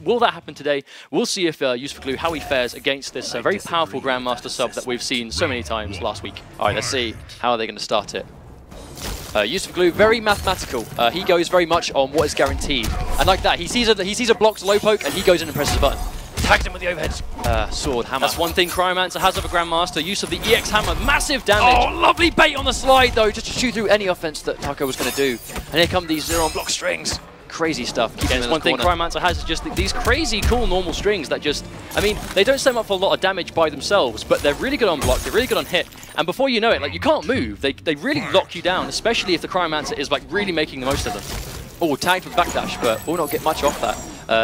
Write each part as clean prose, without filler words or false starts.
Will that happen today? We'll see if UsedForGlue, how he fares against this very powerful Grandmaster sub that we've seen so many times last week. All right, let's see how are they going to start it. UsedForGlue, very mathematical. He goes very much on what is guaranteed. And like that, he sees a blocked low poke and he goes in and presses a button. Tags him with the overhead sword hammer. That's one thing Cryomancer has of a Grandmaster, use of the EX hammer, massive damage. Oh, lovely bait on the slide though, just to shoot through any offense that Taco was going to do. And here come these 0 on block strings. Crazy stuff. That's one thing Cryomancer has is just these crazy cool normal strings that just, I mean, they don't set them up for a lot of damage by themselves, but they're really good on block, they're really good on hit, and before you know it, like, you can't move. They really lock you down, especially if the Cryomancer is like really making the most of them. Oh, tagged with backdash, but will not get much off that.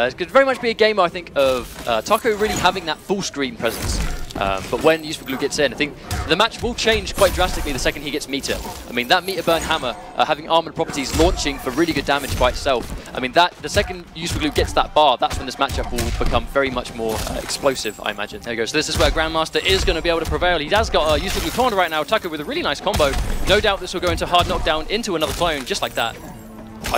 It could very much be a game, I think, of Taco really having that full screen presence. But when UsedForGlue gets in, I think the match will change quite drastically the second he gets meter. I mean, that meter burn hammer, having armored properties launching for really good damage by itself. I mean, the second UsedForGlue gets that bar, that's when this matchup will become very much more explosive, I imagine. There you go. So this is where Grandmaster is going to be able to prevail. He has got a UsedForGlue corner right now. Taco with a really nice combo. No doubt this will go into hard knockdown into another clone, just like that.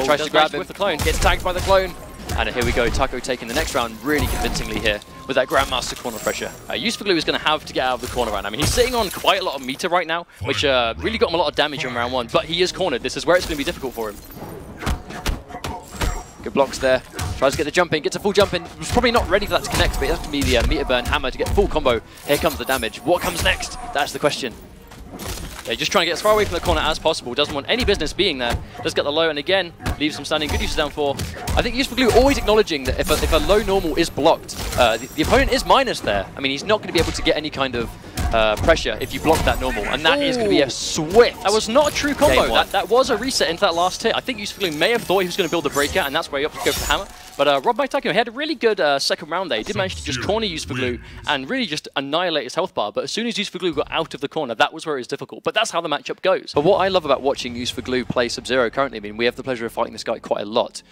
Tries to grab him with the clone, gets tagged by the clone. And here we go, Taco taking the next round really convincingly here with that Grandmaster corner pressure. UsedForGlue is going to have to get out of the corner right now. I mean, he's sitting on quite a lot of meter right now, which really got him a lot of damage in round 1, but he is cornered. This is where it's going to be difficult for him. Good blocks there. Tries to get the jump in, gets a full jump in. Was probably not ready for that to connect, but it has to be the meter burn hammer to get full combo. Here comes the damage. What comes next? That's the question. They're just trying to get as far away from the corner as possible. Doesn't want any business being there. Does get the low, and again, leaves him standing. Good use of down 4. I think UsedForGlue always acknowledging that if a low normal is blocked, the opponent is minus there. I mean, he's not going to be able to get any kind of pressure if you block that normal, and that is going to be a swift. That was not a true combo. That was a reset into that last hit. I think UsedForGlue may have thought he was going to build the breakout, and that's where he opted to go for the hammer. But RubyMyTaco, he had a really good second round there. He did manage to just corner UsedForGlue and really just annihilate his health bar. But as soon as UsedForGlue got out of the corner, that was where it was difficult. But that's how the matchup goes. But what I love about watching UsedForGlue play Sub-Zero currently, I mean, we have the pleasure of fighting this guy quite a lot,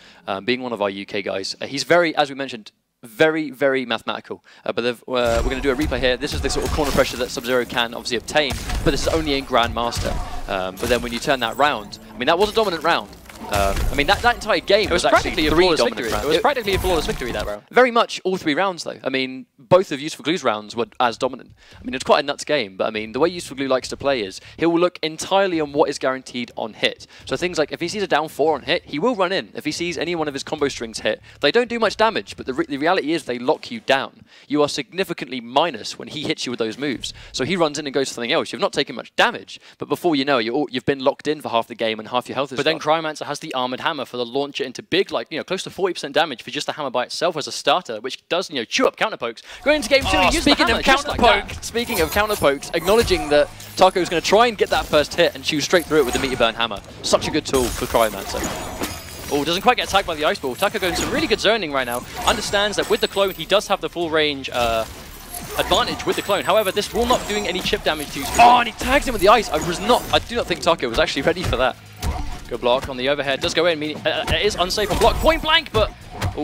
being one of our UK guys. He's very, as we mentioned, very, very mathematical. But we're going to do a replay here. This is the sort of corner pressure that Sub-Zero can obviously obtain, but this is only in Grandmaster. But then when you turn that round, I mean, that was a dominant round. I mean, that entire game was practically a flawless victory. It was practically a flawless victory, that round. Very much all 3 rounds, though. I mean, both of UsedForGlue's rounds were as dominant. I mean, it's quite a nuts game, but I mean, the way UsedForGlue likes to play is he will look entirely on what is guaranteed on hit. So things like if he sees a down 4 on hit, he will run in. If he sees any one of his combo strings hit, they don't do much damage, but the reality is they lock you down. You are significantly minus when he hits you with those moves. So he runs in and goes for something else. You've not taken much damage, but before you know it, you've been locked in for half the game and half your health is gone. But then Cryomancer has the armored hammer for the launcher into big, like, you know, close to 40% damage for just the hammer by itself as a starter, which does, you know, chew up counterpokes. Going into game 2, he uses the hammer, speaking of counterpokes, acknowledging that Taco is going to try and get that first hit and chew straight through it with the meter burn hammer. Such a good tool for Cryomancer. Oh, doesn't quite get attacked by the ice ball. Taco going some really good zoning right now. Understands that with the clone, he does have the full range advantage with the clone. However, this will not be doing any chip damage to you. Oh, and he tags him with the ice. I do not think Taco was actually ready for that. Good block on the overhead. Does go in. It is unsafe on block. Point blank, but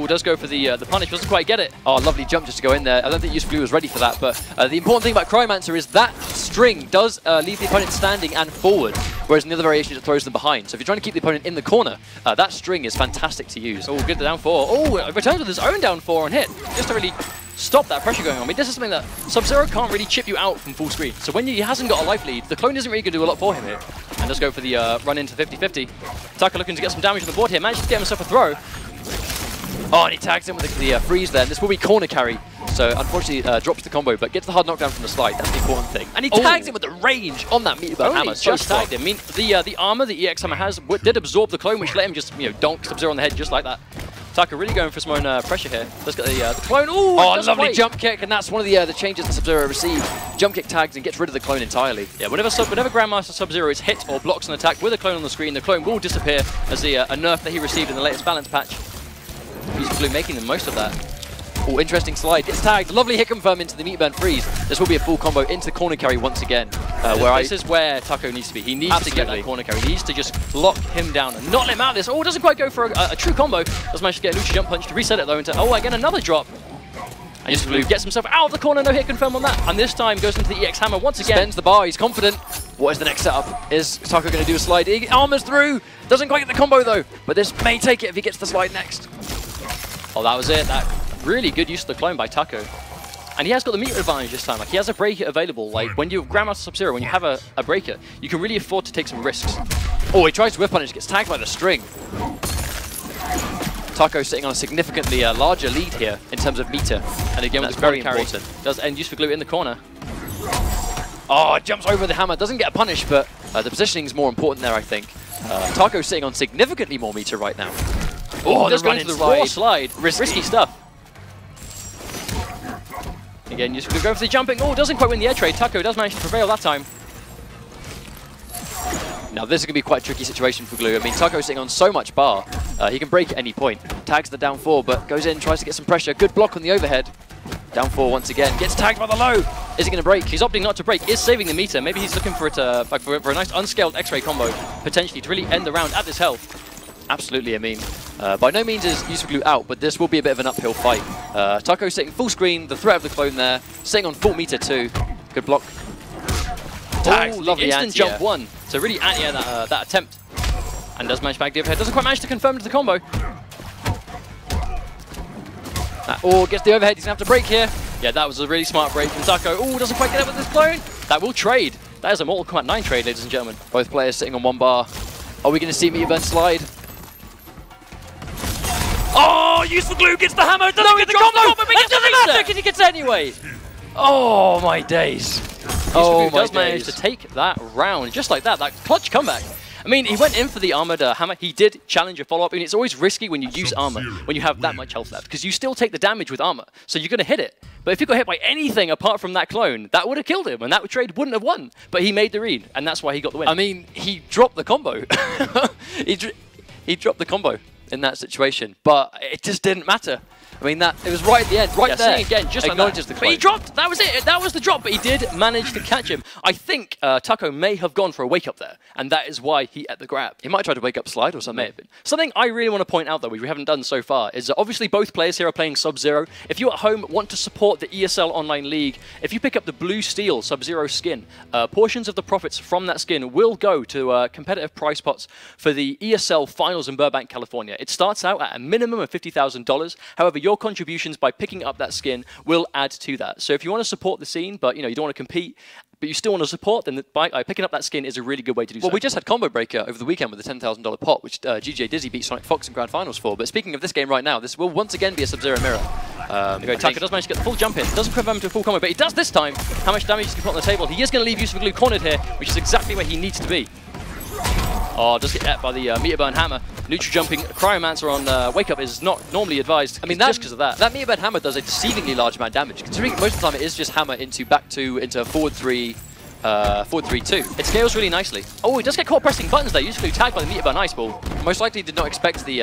does go for the punish. Doesn't quite get it. Oh, lovely jump just to go in there. I don't think UsedForGlue was ready for that, but the important thing about Cryomancer is that string does leave the opponent standing and forward, whereas in the other variations it throws them behind. So if you're trying to keep the opponent in the corner, that string is fantastic to use. Oh, good down 4. Oh, it returns with his own down 4 on hit, just to really stop that pressure going on. I mean, this is something that Sub-Zero can't really chip you out from full screen. So when he hasn't got a life lead, the clone isn't really going to do a lot for him here. And does go for the run into 50-50. Taco looking to get some damage on the board here. Manages to get himself a throw. Oh, and he tags him with the freeze there. And this will be corner carry. So unfortunately drops the combo, but gets the hard knockdown from the slide. That's the important thing. And he tags him with the range on that meter burn hammer. Just tagged him. I mean, the armor the EX hammer has did absorb the clone, which let him just, you know, donk Sub-Zero on the head just like that. Taco really going for some own pressure here. Let's get the clone. Ooh, oh, lovely jump kick, and that's one of the changes that Sub-Zero received. Jump kick tags and gets rid of the clone entirely. Yeah, whenever Grandmaster Sub-Zero is hit or blocks an attack with a clone on the screen, the clone will disappear as a nerf that he received in the latest balance patch. UsedForGlue making the most of that. Oh, interesting slide. Gets tagged. Lovely hit confirm into the meat burn freeze. This will be a full combo into corner carry once again. This is where Taco needs to be. He needs to get that corner carry. He needs to just lock him down and not let him out of this. Oh, doesn't quite go for a true combo. Does manage to get a neutral jump punch to reset it though into, oh, again, another drop. And UsedForGlue gets himself out of the corner. No hit confirm on that. And this time goes into the EX hammer once again. Spends the bar. He's confident. What is the next setup? Is Taco going to do a slide? He armors through. Doesn't quite get the combo though. But this may take it if he gets the slide next. Oh, that was it. really good use of the clone by Taco. And he has got the meter advantage this time. Like, he has a breaker available. Like, when you Grandmaster Sub-Zero, when you have a breaker, you can really afford to take some risks. Oh, he tries to whip punish, gets tagged by the string. Taco sitting on a significantly larger lead here in terms of meter. And again, that's very important. Does end UsedForGlue in the corner. Oh, jumps over the hammer. Doesn't get a punish, but the positioning is more important there, I think. Taco sitting on significantly more meter right now. Oh, just going to the raw slide. Risky stuff. Again, UsedForGlue going for the jumping. Oh, doesn't quite win the air trade. Taco does manage to prevail that time. Now, this is going to be quite a tricky situation for Glue. I mean, Taco's sitting on so much bar. He can break at any point. Tags the down 4, but goes in, tries to get some pressure. Good block on the overhead. Down 4 once again. Gets tagged by the low. Is he going to break? He's opting not to break. Is saving the meter. Maybe he's looking for it for a nice unscaled X-ray combo, potentially, to really end the round at this health. Absolutely, I mean, by no means is UsedForGlue out, but this will be a bit of an uphill fight. Taco sitting full screen, the threat of the clone there, sitting on full meter too. Good block. Tags, lovely instant jump 1 to really anti-air that attempt. And does manage back the overhead, doesn't quite manage to confirm to the combo. Or gets the overhead, he's going to have to break here. Yeah, that was a really smart break from Taco. Oh, doesn't quite get up with this clone. That will trade. That is a Mortal Kombat 9 trade, ladies and gentlemen. Both players sitting on 1 bar. Are we going to see Meter Burn slide? Oh, UsedForGlue gets the hammer, doesn't get the combo, but it doesn't matter because he gets it anyway. Oh my days. Oh, does manage to take that round just like that. That clutch comeback. I mean, he went in for the armored hammer. He did challenge a follow-up. I mean, it's always risky when you use armor when you have that much health left, because you still take the damage with armor, so you're going to hit it. But if you got hit by anything apart from that clone, that would have killed him, and that trade wouldn't have won. But he made the read, and that's why he got the win. I mean, he dropped the combo. he dropped the combo in that situation, but it just didn't matter. I mean, it was right at the end, right there. Again, just acknowledges the clone. But he dropped. That was it. That was the drop. But he did manage to catch him. I think Taco may have gone for a wake up there, and that is why he ate the grab. He might try to wake up slide or something. May have been. Something I really want to point out, though, which we haven't done so far, is that obviously both players here are playing Sub-Zero. If you at home want to support the ESL Online League, if you pick up the Blue Steel Sub-Zero skin, portions of the profits from that skin will go to competitive prize pots for the ESL Finals in Burbank, California. It starts out at a minimum of $50,000. However, your contributions by picking up that skin will add to that. So if you want to support the scene, but you don't want to compete, but you still want to support, then picking up that skin is a really good way to do so. Well, we just had Combo Breaker over the weekend with a $10,000 pot, which GJ Dizzy beat Sonic Fox in Grand Finals for. But speaking of this game right now, this will once again be a Sub-Zero mirror. Taco does manage to get the full jump in. Doesn't confirm him to a full combo, but he does this time. How much damage he can put on the table. He is going to leave UsedForGlue cornered here, which is exactly where he needs to be. Oh, does get hit by the meter burn hammer. Neutral jumping Cryomancer on wake up is not normally advised. I mean, just because of that. That meter burn hammer does a deceivingly large amount of damage, considering most of the time it is just hammer into back 2 into forward 3, forward 3-2. It scales really nicely. Oh, he does get caught pressing buttons there. UsedForGlue tagged by the meter burn ice ball. Most likely did not expect the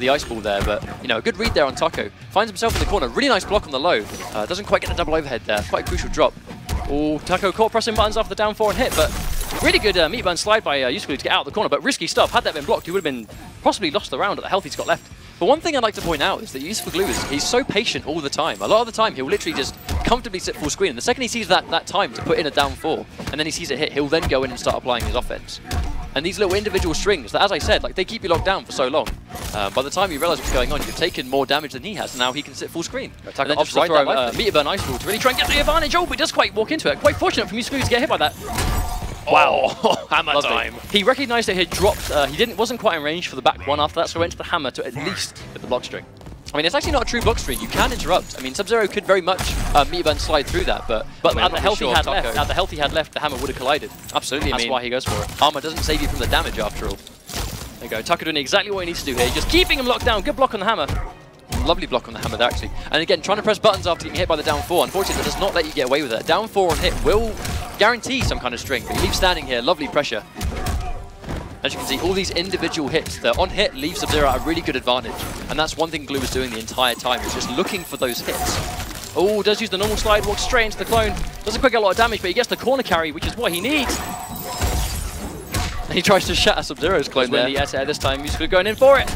ice ball there, but a good read there on Taco. Finds himself in the corner. Really nice block on the low. Doesn't quite get the double overhead there. Quite a crucial drop. Oh, Taco caught pressing buttons after the down 4 and hit, but really good meter burn slide by UsedForGlue to get out of the corner, but risky stuff. Had that been blocked, he would have been possibly lost the round at the health he's got left. But one thing I'd like to point out is that UsedForGlue he's so patient all the time. A lot of the time, he'll literally just comfortably sit full screen. And the second he sees that time to put in a down 4, and then he sees it hit, he'll then go in and start applying his offense. And these little individual strings that, as I said, they keep you locked down for so long. By the time you realize what's going on, you've taken more damage than he has, and now he can sit full screen. And then just throw meter burn ice ball to really try and get the advantage. Oh, but he does quite walk into it. Quite fortunate from UsedForGlue to get hit by that. Wow, hammer time. He recognized that he had dropped, wasn't quite in range for the back 1 after that, so went to the hammer to at least hit the block string. I mean, it's actually not a true block string. You can interrupt. I mean, Sub-Zero could very much meter burn slide through that, but at the health he had left, the hammer would have collided. Absolutely, that's why he goes for it. Armor doesn't save you from the damage after all. There you go, Taco doing exactly what he needs to do here, just keeping him locked down. Good block on the hammer. Lovely block on the hammer there, actually. And again, trying to press buttons after getting hit by the down 4. Unfortunately, that does not let you get away with it. Down 4 on hit will guarantee some kind of string, but he leaves standing here. Lovely pressure. As you can see, all these individual hits, the on hit leaves Sub-Zero at a really good advantage. And that's one thing Glue was doing the entire time, was just looking for those hits. Oh, does use the normal slide, walks straight into the clone. Doesn't quite get a lot of damage, but he gets the corner carry, which is what he needs. And he tries to shatter Sub-Zero's clone there. The S-air this time, UsedForGlue going in for it.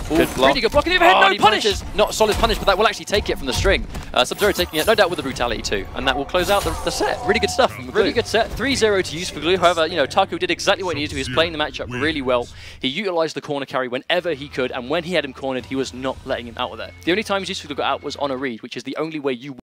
Good block. Really good block. And the overhead, no punish! punishes. Not solid punish, but that will actually take it from the string. Sub-Zero taking it, no doubt, with the brutality too. And that will close out the set. Really good stuff. Really good set. 3-0 to UsedForGlue. However, you know, Taco did exactly what he needed to. He was playing the matchup really well. He utilized the corner carry whenever he could, and when he had him cornered, he was not letting him out of there. The only times UsedForGlue got out was on a read, which is the only way you